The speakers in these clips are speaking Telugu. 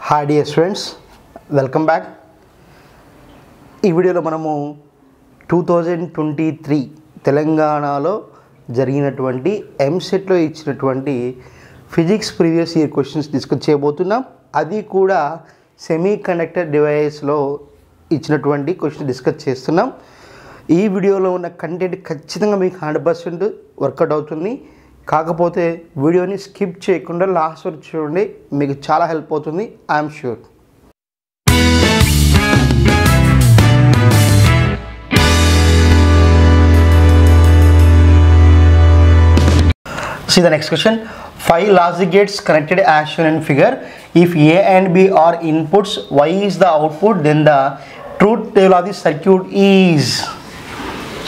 Hi dear students, welcome back. ఈ వీడియోలో మనము 2023 తెలంగాణలో జరిగినటువంటి ఎంసెట్లో ఇచ్చినటువంటి physics previous year questions discuss చేయబోతున్నాం. అది కూడా సెమీ కండక్టర్ డివైస్లో ఇచ్చినటువంటి క్వశ్చన్ డిస్కస్ చేస్తున్నాం. ఈ వీడియోలో ఉన్న కంటెంట్ ఖచ్చితంగా మీకు 100% వర్కౌట్ అవుతుంది. కాకపోతే వీడియోని స్కిప్ చేయకుండా లాస్ట్ వరకు చూడండి, మీకు చాలా హెల్ప్ అవుతుంది. I'm sure. See the next question. 5 logic gates connected as shown in figure. If A and B are inputs, Y is the output, then the truth table of the circuit is.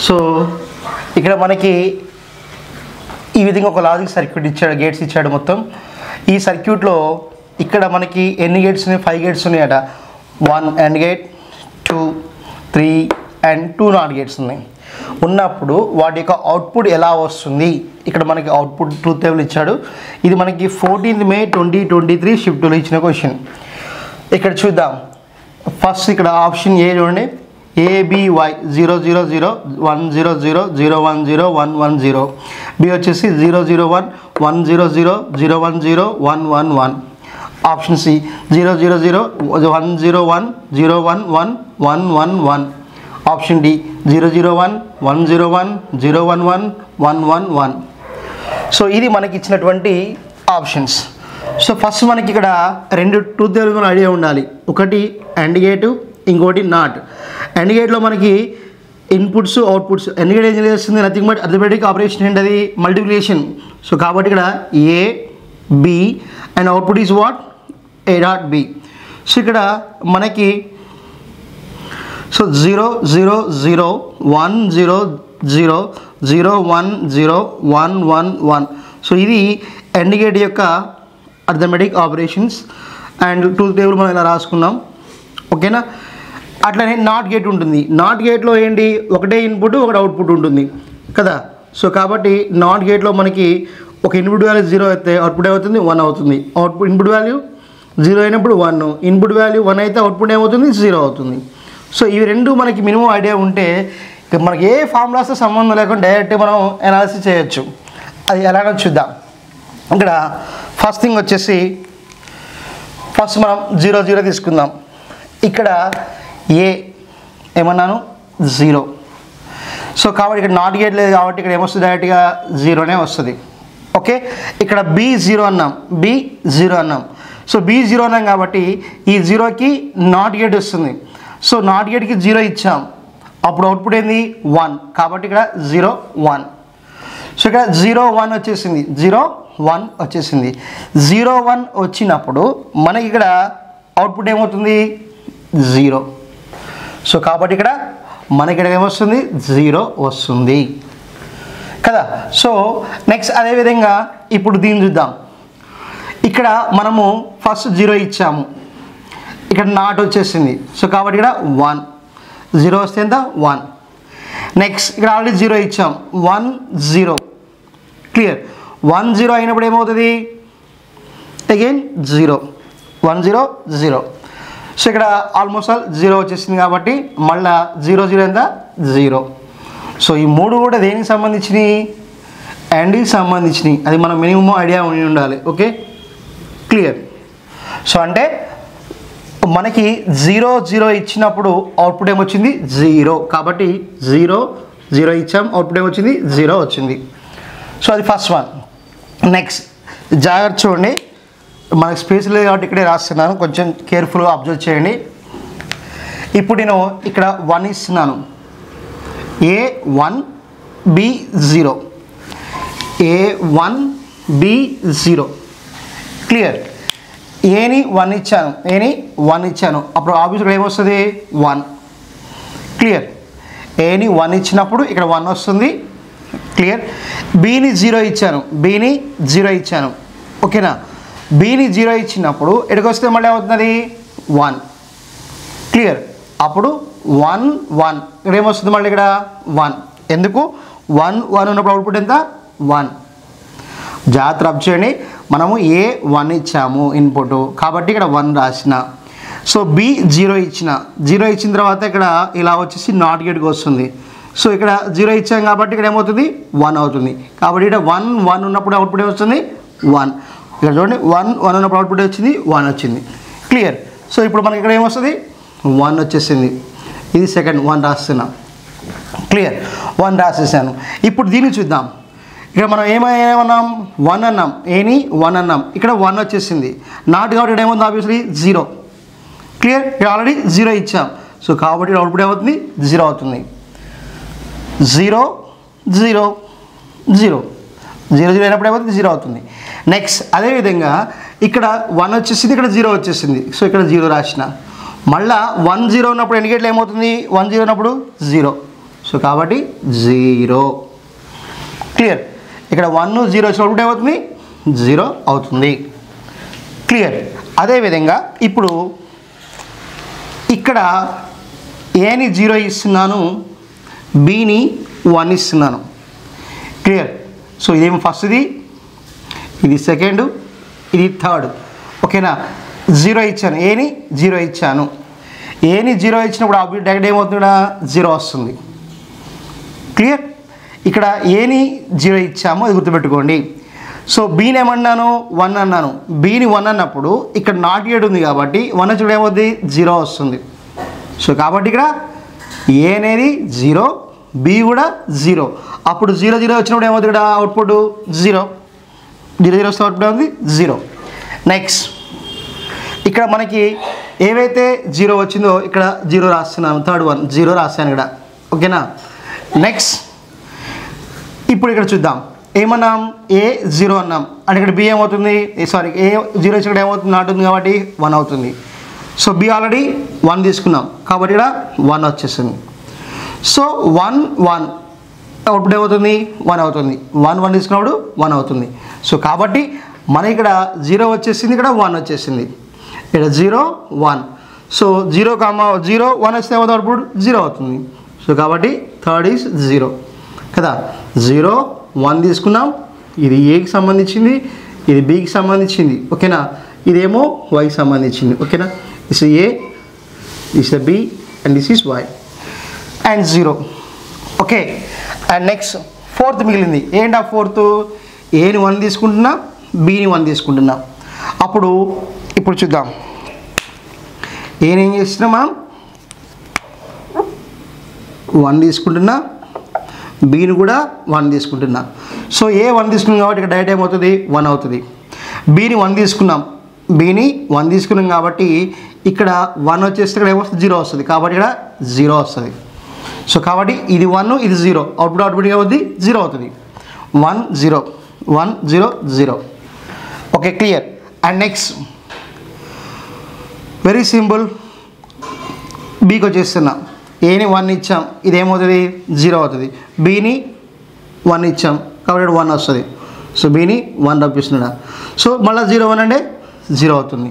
So ఇక్కడ మనకి ఈ విధంగా ఒక లాజిక్ సర్క్యూట్ ఇచ్చాడు, గేట్స్ ఇచ్చాడు మొత్తం. ఈ సర్క్యూట్లో ఇక్కడ మనకి ఎన్ని గేట్స్ ఉన్నాయి? 5 గేట్స్ ఉన్నాయట. 1 AND gate, 2, 3 and 2 NOT gates ఉన్నాయి. ఉన్నప్పుడు వాటి యొక్క అవుట్పుట్ ఎలా వస్తుంది? ఇక్కడ మనకి అవుట్పుట్ ట్రూత్ టేబుల్ ఇచ్చాడు. ఇది మనకి 14th May 2023 షిఫ్ట్లో ఇచ్చిన క్వశ్చన్. ఇక్కడ చూద్దాం. ఫస్ట్ ఇక్కడ ఆప్షన్ ఏ చూడండి, ABY 000 100 010 110. బి వచ్చేసి 001 100 010 111. Option C 000 101 011 111. Option D 001 101 011 111. So ఇది మనకి ఇచ్చినటువంటి ఆప్షన్స్. సో ఫస్ట్ మనకి ఇక్కడ రెండు ట్రూత్ టేబుల్ ఐడియా ఉండాలి. ఒకటి AND గేటు, ఇంకోటి నాట్. AND గేట్లో మనకి ఇన్పుట్స్ అవుట్పుట్స్. AND గేట్ ఏం చేస్తుంది? నథింగ్ బట్ అర్థమెటిక్ ఆపరేషన్ ఏంటది? మల్టిప్లికేషన్. సో కాబట్టి ఇక్కడ A B and output is what? A dot B. So ఇక్కడ మనకి 0 0 0 1 0 0 0 1 0 1 1 1. సో ఇది AND గేట్ యొక్క arithmetic operations. And truth table మనం ఇలా రాసుకున్నాం, ఓకేనా. అట్లనే నాట్ గేట్ ఉంటుంది. నాట్ గేట్లో ఏంటి? ఒకటే ఇన్పుట్ ఒకటి అవుట్పుట్ ఉంటుంది కదా. సో కాబట్టి నాట్ గేట్లో మనకి ఒక ఇన్పుట్ వాల్యూ 0 అయితే అవుట్పుట్ ఏమవుతుంది? 1 అవుతుంది. అవుట్పుట్ ఇన్పుట్ వాల్యూ 0 అయినప్పుడు 1, ఇన్పుట్ వాల్యూ 1 అయితే అవుట్పుట్ ఏమవుతుంది? 0 అవుతుంది. సో ఇవి రెండు మనకి మినిమం ఐడియా ఉంటే మనకి ఏ ఫార్ములాస్తో సంబంధం లేకుండా డైరెక్ట్ మనం అనాలిసిస్ చేయొచ్చు. అది ఎలాగో చూద్దాం. ఇక్కడ ఫస్ట్ థింగ్ వచ్చేసి ఫస్ట్ మనం 0 0 తీసుకుందాం. ఇక్కడ ఏ ఏమన్నాను? 0. సో కాబట్టి ఇక్కడ నాట్ గేట్ లేదు కాబట్టి ఇక్కడ ఏమొస్తుంది? డైరెక్ట్గా 0నే వస్తుంది. ఓకే. ఇక్కడ B 0 అన్నాం, B 0 అన్నాం. సో B 0 అన్నాం కాబట్టి ఈ 0కి నాట్ గేట్ వస్తుంది. సో నాట్ గేట్కి 0 ఇచ్చాం, అప్పుడు అవుట్పుట్ ఏంది? 1. కాబట్టి ఇక్కడ 0 1. సో ఇక్కడ 0 1 వచ్చేసింది, 0 1 వచ్చేసింది. 0 1 వచ్చినప్పుడు మనకి ఇక్కడ అవుట్పుట్ ఏమవుతుంది? 0. సో కాబట్టి ఇక్కడ మనకి ఇక్కడ ఏమొస్తుంది? 0 వస్తుంది కదా. సో నెక్స్ట్ అదేవిధంగా ఇప్పుడు దీన్ని చూద్దాం. ఇక్కడ మనము ఫస్ట్ 0 ఇచ్చాము, ఇక్కడ నాట్ వచ్చేసింది. సో కాబట్టి ఇక్కడ 1. 0 వస్తే ఎంత? 1. నెక్స్ట్ ఇక్కడ ఆల్రెడీ 0 ఇచ్చాం, 1 0. క్లియర్. 1 0 అయినప్పుడు ఏమవుతుంది? అగైన్ 0 1 0 0. సో ఇక్కడ ఆల్మోస్ట్ ఆల్ 0 వచ్చేసింది కాబట్టి మళ్ళీ 0 0 ఎంత? 0. సో ఈ మూడు కూడా దేనికి సంబంధించినవి? ANDకి సంబంధించినవి. అది మనం మినిమం ఐడియా ఉండి ఉండాలి. Okay, clear. సో అంటే మనకి 0 0 ఇచ్చినప్పుడు అవుట్పుట్ ఏమొచ్చింది? 0. కాబట్టి 0 0 ఇచ్చాం, అవుట్పుట్ ఏమొచ్చింది? 0 వచ్చింది. సో అది ఫస్ట్ వన్. నెక్స్ట్ జాగ్రత్త చూడండి, మనకు స్పేస్ లేదు కాబట్టి ఇక్కడే రాస్తున్నాను, కొంచెం కేర్ఫుల్గా అబ్జర్వ్ చేయండి. ఇప్పుడు నేను ఇక్కడ 1 ఇస్తున్నాను, A1 B0, A1 B0. Clear. ఏని 1 ఇచ్చాను, ఏని 1 ఇచ్చాను, అప్పుడు ఆబ్వియస్గా ఏమొస్తుంది? 1. క్లియర్. ఏని 1 ఇచ్చినప్పుడు ఇక్కడ 1 వస్తుంది. క్లియర్. బీని 0 ఇచ్చాను, బీని 0 ఇచ్చాను, ఓకేనా. బీని 0 ఇచ్చినప్పుడు ఇక్కడికి వస్తే మళ్ళీ ఏమవుతుంది? 1. క్లియర్. అప్పుడు 1 1 ఇక్కడ ఏమొస్తుంది? మళ్ళీ ఇక్కడ 1. ఎందుకు? 1 1 ఉన్నప్పుడు అవుట్పుట్ ఎంత? 1. జాగ్రత్త అబ్జర్వ్ చేయండి. మనము ఏ 1 ఇచ్చాము ఇన్పుట్, కాబట్టి ఇక్కడ 1 రాసిన. సో బి 0 ఇచ్చిన, 0 ఇచ్చిన తర్వాత ఇక్కడ ఇలా వచ్చేసి నాట్ గేట్కి వస్తుంది. సో ఇక్కడ 0 ఇచ్చాం కాబట్టి ఇక్కడ ఏమవుతుంది 1 అవుతుంది. కాబట్టి ఇక్కడ 1 1 ఉన్నప్పుడు అవుట్పుట్ వస్తుంది 1. ఇక్కడ చూడండి 1 1 ఉన్నప్పుడు అవుట్పుట్ వచ్చింది 1 వచ్చింది. క్లియర్. సో ఇప్పుడు మనకి ఇక్కడ ఏమొస్తుంది 1 వచ్చేసింది. ఇది సెకండ్ 1 రాస్తున్నా. క్లియర్. 1 రాసేసాను. ఇప్పుడు దీన్ని చూద్దాం. ఇక్కడ మనం ఏమన్నాం 1 అన్నాం, ఏని 1 అన్నాం, ఇక్కడ 1 వచ్చేసింది. నాట్ కాబట్టి ఇక్కడ ఏమవుతుంది ఆబ్వియస్లీ 0. క్లియర్. ఇక్కడ ఆల్రెడీ 0 ఇచ్చాం. సో కాబట్టి అవుట్పుట్ ఏమవుతుంది 0 అవుతుంది. 0 0 0 0 0 అయినప్పుడు ఏమవుతుంది 0 అవుతుంది. నెక్స్ట్ అదేవిధంగా ఇక్కడ 1 వచ్చేసింది, ఇక్కడ 0 వచ్చేసింది. సో ఇక్కడ 0 రాసిన. మళ్ళీ 1 0 ఉన్నప్పుడు ఇండికేటర్ ఏమవుతుంది 1 0 ఉన్నప్పుడు 0. సో కాబట్టి 0. క్లియర్. ఇక్కడ 1 0 వచ్చినప్పుడు ఏమవుతుంది 0 అవుతుంది. క్లియర్. అదేవిధంగా ఇప్పుడు ఇక్కడ ఏని 0 ఇస్తున్నాను, బిని 1 ఇస్తున్నాను. క్లియర్. సో ఇదేమో ఫస్ట్ది, ఇది సెకండ్, ఇది థర్డ్. ఓకేనా. 0 ఇచ్చాను, ఏని 0 ఇచ్చాను. ఏని 0 ఇచ్చినప్పుడు ఆబ్వియస్ డైరెక్ట్ ఏమవుతుంది 0 వస్తుంది. క్లియర్. ఇక్కడ ఏని 0 ఇచ్చాము, అది గుర్తుపెట్టుకోండి. సో బీని ఏమన్నాను 1 అన్నాను, బీని 1 అన్నప్పుడు ఇక్కడ నాట్ గేట్ ఉంది కాబట్టి 1 వచ్చి ఏమవుతుంది 0 వస్తుంది. సో కాబట్టి ఇక్కడ ఏ అనేది 0, బి కూడా 0. అప్పుడు 0 0 వచ్చినప్పుడు ఏమవుతుంది ఇక్కడ అవుట్పుట్ 0 0 0 వస్తే అవుట్పుట్ ఏమవుతుంది 0. నెక్స్ట్ ఇక్కడ మనకి ఏవైతే 0 వచ్చిందో ఇక్కడ 0 రాస్తున్నాను, థర్డ్ 1 0 రాస్తాను ఇక్కడ. ఓకేనా. నెక్స్ట్ ఇప్పుడు ఇక్కడ చూద్దాం. ఏమన్నాం ఏ 0 అన్నాం అంటే ఇక్కడ బి ఏమవుతుంది, సారీ ఏ 0 వచ్చి ఇక్కడ ఏమవుతుంది నాట్ ఉంది కాబట్టి 1 అవుతుంది. సో బి ఆల్రెడీ 1 తీసుకున్నాం కాబట్టి ఇక్కడ 1 వచ్చేస్తుంది. సో 1 1 అవుట్పుట్ ఏమవుతుంది 1 అవుతుంది. 1 1 తీసుకున్నప్పుడు 1 అవుతుంది. సో కాబట్టి మన ఇక్కడ 0 వచ్చేసింది, ఇక్కడ 1 వచ్చేసింది. ఇక్కడ 0 1. సో 0 0 1 వస్తే ఏమవుతుంది అవుట్పుట్ 0 అవుతుంది. సో కాబట్టి థర్డ్ ఈజ్ 0 కదా. 0 1 తీసుకున్నాం, ఇది ఏకి సంబంధించింది, ఇది బికి సంబంధించింది. ఓకేనా. ఇదేమో వైకి సంబంధించింది. ఓకేనా. This is A, this is B and this is Y and 0. Okay. And next fourth మిగిలింది. ఏంటి ఆ ఫోర్త్, ఏని 1 తీసుకుంటున్నా, బిని 1 తీసుకుంటున్నా. అప్పుడు ఇప్పుడు చూద్దాం. ఏం చేస్తున్నాం మనం 1 తీసుకుంటున్నా, బీని కూడా 1 తీసుకుంటున్నా. సో ఏ 1 తీసుకున్నాం కాబట్టి ఇక్కడ డైరెక్ట్ ఏమవుతుంది 1 అవుతుంది. బీని 1 తీసుకున్నాం, బీని 1 తీసుకున్నాం కాబట్టి ఇక్కడ 1 వచ్చేస్తే ఇక్కడ ఏమొస్తుంది 0 వస్తుంది. కాబట్టి ఇక్కడ 0 వస్తుంది. సో కాబట్టి ఇది 1 ఇది 0, అవుట్పుట్ ఏమవుతుంది 0 అవుతుంది. 1 0 1 0 0. Okay. Clear. And next very simple, బీకి వచ్చేస్తున్నా. ఏని 1 ఇచ్చాం, ఇదేమవుతుంది 0 అవుతుంది. బీని 1 ఇచ్చాం కాబట్టి 1 వస్తుంది. సో బీని 1 రప్పిస్తున్నాడు. సో మళ్ళీ 0 1 అంటే 0 అవుతుంది.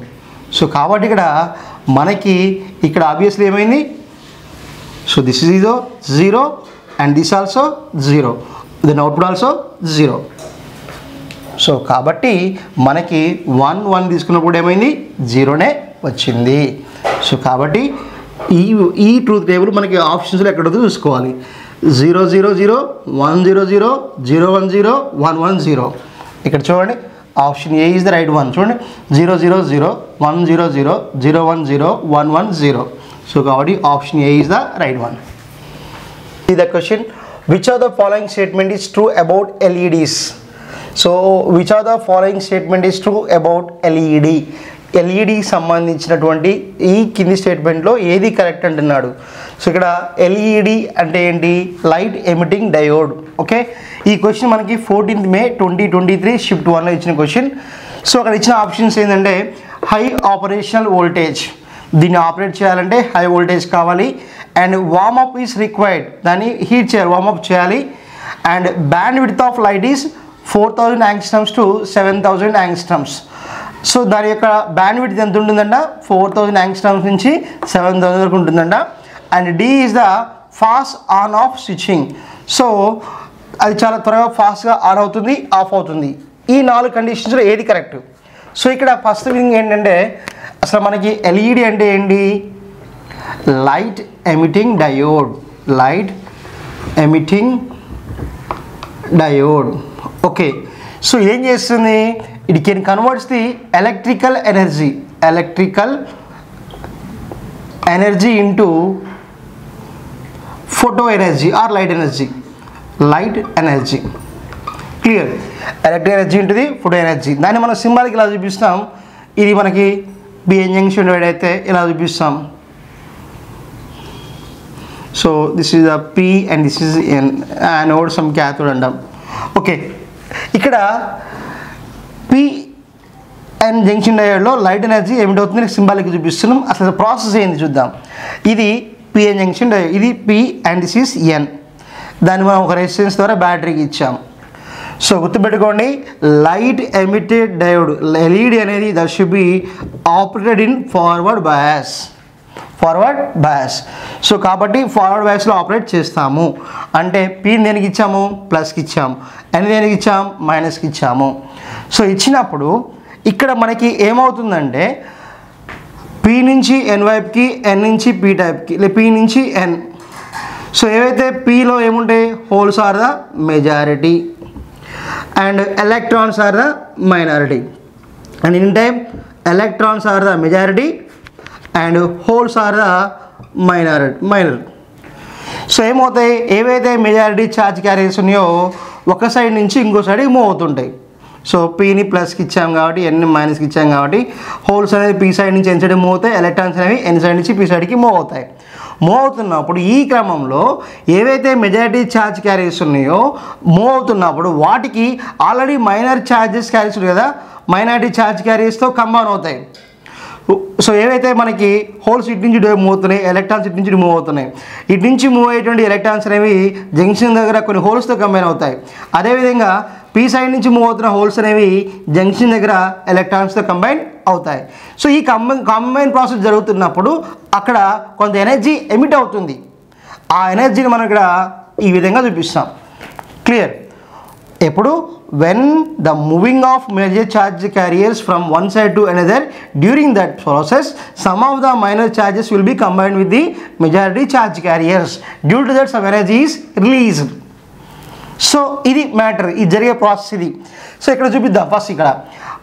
సో కాబట్టి ఇక్కడ మనకి ఇక్కడ ఆబ్వియస్లీ ఏమైంది, so this is 0 and this also 0, then output also 0. So కాబట్టి మనకి 1 1 తీసుకున్నప్పుడు ఏమైంది 0నే వచ్చింది. సో కాబట్టి ఈ ట్రూత్ టేబుల్ మనకి ఆప్షన్స్లో ఎక్కడో చూసుకోవాలి. 0 0 0 1 0 0 0 1 0 1 1 0. ఇక్కడ చూడండి option A is the right one. చూడండి 0 0 0 1 0 0 0 1 0 1 1 0. సో కాబట్టి option A is the right one. See the question, which of the following statement is true about LEDs? So which of the following statement is true about LED? LED సంబంధించినటువంటి ఈ కింది స్టేట్మెంట్లో ఏది కరెక్ట్ అంటున్నాడు. సో ఇక్కడ LED అంటే ఏంటి, లైట్ ఎమిటింగ్ డయోడ్. ఓకే. ఈ క్వశ్చన్ మనకి 14th May 2023 షిఫ్ట్ 1లో ఇచ్చిన క్వశ్చన్. సో అక్కడ ఇచ్చిన ఆప్షన్స్ ఏంటంటే హై ఆపరేషనల్ వోల్టేజ్, దీన్ని ఆపరేట్ చేయాలంటే హై వోల్టేజ్ కావాలి. అండ్ వార్మప్ ఈస్ రిక్వైర్డ్, దాన్ని హీట్ చేయాలి, వార్మప్ చేయాలి. And bandwidth of light is 4000 angstroms to 7000 angstroms. So దాని యొక్క బ్యాండ్ విడ్త్ ఎంత ఉంటుందంట 4000 యాంగ్స్ట్రమ్స్ నుంచి 7000 వరకు ఉంటుందంట. And D is the fast on off switching. So అది చాలా త్వరగా ఫాస్ట్గా ఆన్ అవుతుంది, ఆఫ్ అవుతుంది. ఈ 4 కండిషన్స్లో ఏది కరెక్ట్? సో ఇక్కడ ఫస్ట్ థింగ్ ఏంటంటే అసలు మనకి ఎల్ఈడి అంటే ఏంటి? Light emitting diode. Light emitting diode. Okay, so ఏం చేస్తుంది? It can converts the electrical energy into photo energy or light energy. Clear? Electric energy into the photo energy. దాన్ని మనం సింబాలిక్ ఇలా చూపిస్తాం. ఇది మనకి బిఎన్ జంక్షన్ డివైడ్ అయితే ఇలా చూపిస్తాం. So this is the P and this is N anode సమ్ క్యాథోడ్ అంటాం. ఓకే, ఇక్కడ పిఎన్ జంక్షన్ డయోడ్లో లైట్ ఎనర్జీ ఏమిటవుతుంది సింబాలిక్ చూపిస్తున్నాం. అసలు ప్రాసెస్ ఏంది చూద్దాం. ఇది పిఎన్ జంక్షన్ డయోడ్, ఇది P and this is N. దాన్ని మనం ఒక రెసిస్టెన్స్ ద్వారా బ్యాటరీకి ఇచ్చాం. సో గుర్తుపెట్టుకోండి, లైట్ ఎమిటెడ్ డయోడ్ ఎల్ఈడి అనేది that should be operated in forward bias. So కాబట్టి ఫార్వర్డ్ బయాస్లో ఆపరేట్ చేస్తాము. అంటే పిని దేనికి ఇచ్చాము? ప్లస్కి ఇచ్చాము. ఎన్ దేనికి ఇచ్చాం? మైనస్కి ఇచ్చాము. సో ఇచ్చినప్పుడు ఇక్కడ మనకి ఏమవుతుందంటే పి నుంచి ఎన్ వైపుకి, ఎన్ నుంచి పి టైప్కి, లేదా పి నుంచి ఎన్. సో ఏవైతే పిలో ఏముంటాయి? Holes are the majority and electrons are the minority, and in time electrons are the majority and holes are the minor. So ఏమవుతాయి? ఏవైతే మెజారిటీ ఛార్జ్ క్యారియర్స్ ఉన్నాయో ఒక సైడ్ నుంచి ఇంకో సైడ్కి మూవ్ అవుతుంటాయి. సో పిని ప్లస్కి ఇచ్చాం కాబట్టి ఎన్ మైనస్కి ఇచ్చాం కాబట్టి హోల్స్ అనేది పి సైడ్ నుంచి ఎన్ సైడ్ మూవ్ అవుతాయి, ఎలక్ట్రాన్స్ అనేవి ఎన్ సైడ్ నుంచి పి సైడ్కి మూవ్ అవుతాయి. మూవ్ అవుతున్నప్పుడు ఈ క్రమంలో ఏవైతే మెజారిటీ ఛార్జ్ క్యారియర్స్ ఉన్నాయో మూవ్ అవుతున్నప్పుడు వాటికి ఆల్రెడీ మైనర్ ఛార్జెస్ క్యారియర్స్ ఉన్నాయి కదా, మైనారిటీ ఛార్జ్ క్యారియర్స్తో కంబైన్ అవుతాయి. సో ఏవైతే మనకి హోల్స్ ఇటు నుంచి మూవ్ అవుతున్నాయి, ఎలక్ట్రాన్స్ ఇటు నుంచి మూవ్ అవుతున్నాయి. ఇటు నుంచి మూవ్ అయ్యేటువంటి ఎలక్ట్రాన్స్ అనేవి జంక్షన్ దగ్గర కొన్ని హోల్స్తో కంబైన్ అవుతాయి. అదేవిధంగా పి సైడ్ నుంచి మూవ్ అవుతున్న హోల్స్ అనేవి జంక్షన్ దగ్గర ఎలక్ట్రాన్స్తో కంబైన్ అవుతాయి. సో ఈ కంబైన్ ప్రాసెస్ జరుగుతున్నప్పుడు అక్కడ కొంత ఎనర్జీ ఎమిట్ అవుతుంది. ఆ ఎనర్జీని మనం ఇక్కడ ఈ విధంగా చూపిస్తాం. క్లియర్? ఎప్పుడు when the moving of major charge carriers from one side to another, during that process some of the minor charges will be combined with the majority charge carriers. Due to that some energy is released. So ఇది మ్యాటర్, ఇది జరిగే ప్రాసెస్ ఇది. సో ఇక్కడ చూపిద్దాం. ఫస్ట్ ఇక్కడ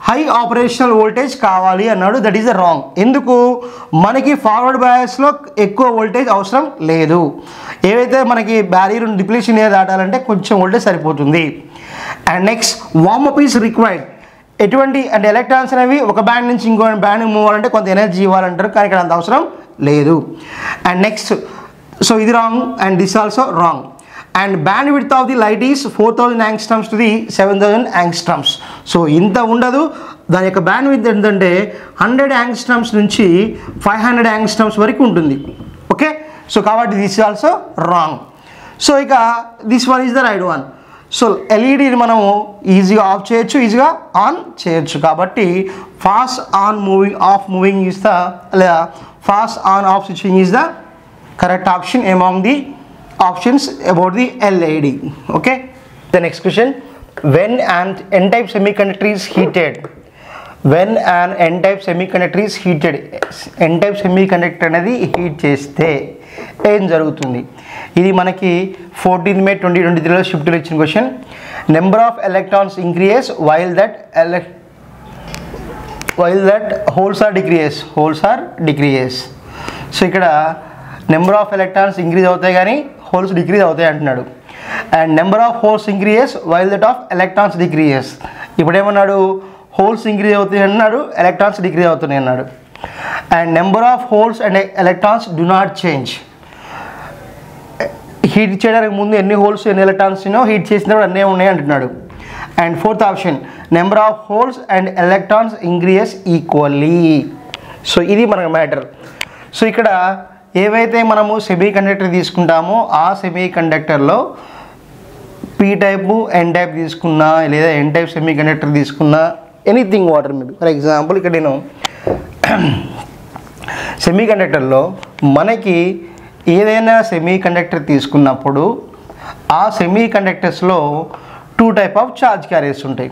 హై ఆపరేషనల్ వోల్టేజ్ కావాలి అన్నాడు. That is the wrong. ఎందుకు? మనకి ఫార్వర్డ్ బయాస్లో ఎక్కువ వోల్టేజ్ అవసరం లేదు. ఏవైతే మనకి బ్యారియర్ డిప్లీషన్ ఏరియా దాటాలంటే కొంచెం వోల్టేజ్ సరిపోతుంది. And next warm up is required. ఎటువంటి అంటే ఎలక్ట్రాన్స్ అనేవి ఒక బ్యాండ్ నుంచి ఇంకో బ్యాండ్ మూవ్ అవ్వాలంటే కొంత ఎనర్జీ ఇవ్వాలంటారు, కానీ ఇక్కడ అంత అవసరం లేదు. అండ్ నెక్స్ట్ సో ఇది wrong and this also wrong. And bandwidth of the light is 4000 angstroms to the 7000 angstroms. So ఇంత ఉండదు. దాని యొక్క బ్యాండ్ విడ్త్ ఏంటంటే 100 యాంగ్స్ట్రమ్స్ నుంచి 500 యాంగ్స్ట్రమ్స్ వరకు ఉంటుంది. ఓకే, సో కాబట్టి this is also wrong. So ఇక this one is the right one. So ఎల్ఈడిని మనము ఈజీగా ఆఫ్ చేయొచ్చు, ఈజీగా ఆన్ చేయొచ్చు. కాబట్టి fast on moving off moving is the, లేదా fast on off switching is the correct option among the options about the LED. Okay, the next question, when an n-type semiconductor is heated, when an n-type semiconductor is heated, n-type semiconductor అనేది హీట్ చేస్తే ఏం జరుగుతుంది? ఇది మనకి 14 May 2023లో షిఫ్ట్లో ఇచ్చిన question. Number of electrons increases while that holes are decreases. So ఇక్కడ నెంబర్ ఆఫ్ ఎలక్ట్రాన్స్ ఇంక్రీజ్ అవుతాయి కానీ హోల్స్ డిక్రీజ్ అవుతాయి అంటున్నాడు. And number of holes increases while that of electrons decreases. ఇప్పుడు ఏమన్నాడు? హోల్స్ ఇంక్రీజ్ అవుతాయి అన్నాడు, ఎలక్ట్రాన్స్ డిక్రీజ్ అవుతున్నాయి అన్నాడు. And number of holes and electrons do not change. Heat చేయడానికి ముందు ఎన్ని హోల్స్ ఎన్ని ఎలక్ట్రాన్స్ హీట్ చేసినప్పుడు అన్నీ ఉన్నాయి అంటున్నాడు. And fourth option, number of holes and electrons increases equally. So ఇది మనకు మ్యాటర్. సో ఇక్కడ ఏవైతే మనము సెమీ కండక్టర్ తీసుకుంటామో ఆ సెమీ కండక్టర్లో పీ టైపు ఎన్ టైప్ తీసుకున్నా, లేదా ఎన్ టైప్ సెమీ కండక్టర్ తీసుకున్నా, anything water maybe. For example ఇక్కడ నేను సెమీ కండక్టర్లో మనకి ఏదైనా సెమీ కండక్టర్ తీసుకున్నప్పుడు ఆ సెమీ కండక్టర్స్లో 2 టైప్ ఆఫ్ ఛార్జ్ క్యారియర్స్ ఉంటాయి.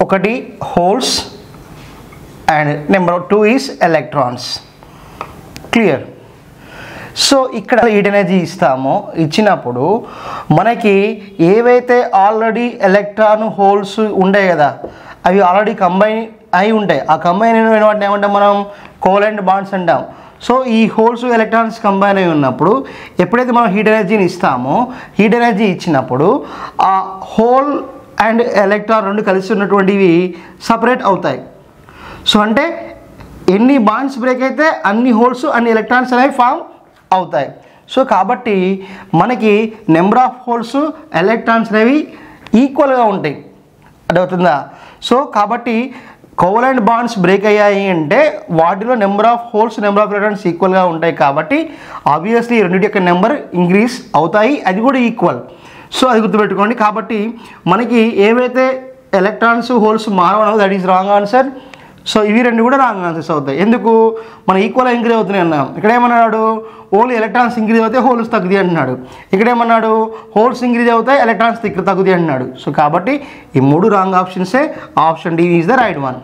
ఒకటి holes and number 2 is electrons. Clear. So ఇక్కడ హీట్ ఎనర్జీ ఇస్తామో ఇచ్చినప్పుడు మనకి ఏవైతే ఆల్రెడీ ఎలక్ట్రాన్ హోల్స్ ఉండే కదా అవి ఆల్రెడీ కంబైన్ అయి ఉంటాయి. ఆ కంబైన్ అయిన వాటిని ఏమంటాం మనం? కోవలెంట్ బాండ్స్ అంటాం. సో ఈ హోల్స్ ఎలక్ట్రాన్స్ కంబైన్ అయి ఉన్నప్పుడు ఎప్పుడైతే మనం హీట్ ఎనర్జీని ఇస్తామో హీట్ ఎనర్జీ ఇచ్చినప్పుడు ఆ హోల్ అండ్ ఎలక్ట్రాన్ రెండు కలిసి ఉన్నటువంటివి సపరేట్ అవుతాయి. సో అంటే ఎన్ని బాండ్స్ బ్రేక్ అయితే అన్ని హోల్స్ అన్ని ఎలక్ట్రాన్స్ అనేవి ఫామ్ అవుతాయి. సో కాబట్టి మనకి నెంబర్ ఆఫ్ హోల్స్ ఎలక్ట్రాన్స్ అనేవి ఈక్వల్గా ఉంటాయి. అర్థమవుతుందా? సో కాబట్టి కోవలెంట్ బాండ్స్ బ్రేక్ అయ్యాయి అంటే వాటిలో number of holes number of electrons ఈక్వల్గా ఉంటాయి. కాబట్టి ఆబ్వియస్లీ రెండింటి యొక్క నెంబర్ ఇంక్రీజ్ అవుతాయి, అది కూడా ఈక్వల్. సో అది గుర్తుపెట్టుకోండి. కాబట్టి మనకి ఏవైతే ఎలక్ట్రాన్స్ హోల్స్ మారవనో that is wrong answer. So ఇవి రెండు కూడా రాంగ్ ఆన్సర్స్ అవుతాయి. ఎందుకు? మన ఈక్వల్గా ఇంక్రీజ్ అవుతున్నాయి అన్నాం. ఇక్కడ ఏమన్నాడు? ఓన్లీ ఎలక్ట్రాన్స్ ఇంక్రీజ్ అవుతాయి, హోల్స్ తగ్గుతాయి అంటున్నాడు. ఇక్కడ ఏమన్నాడు? హోల్స్ ఇంక్రీజ్ అవుతాయి, ఎలక్ట్రాన్స్ తగ్గుతాయి అంటున్నాడు. సో కాబట్టి ఈ 3 రాంగ్ ఆప్షన్సే. Option D is the right one.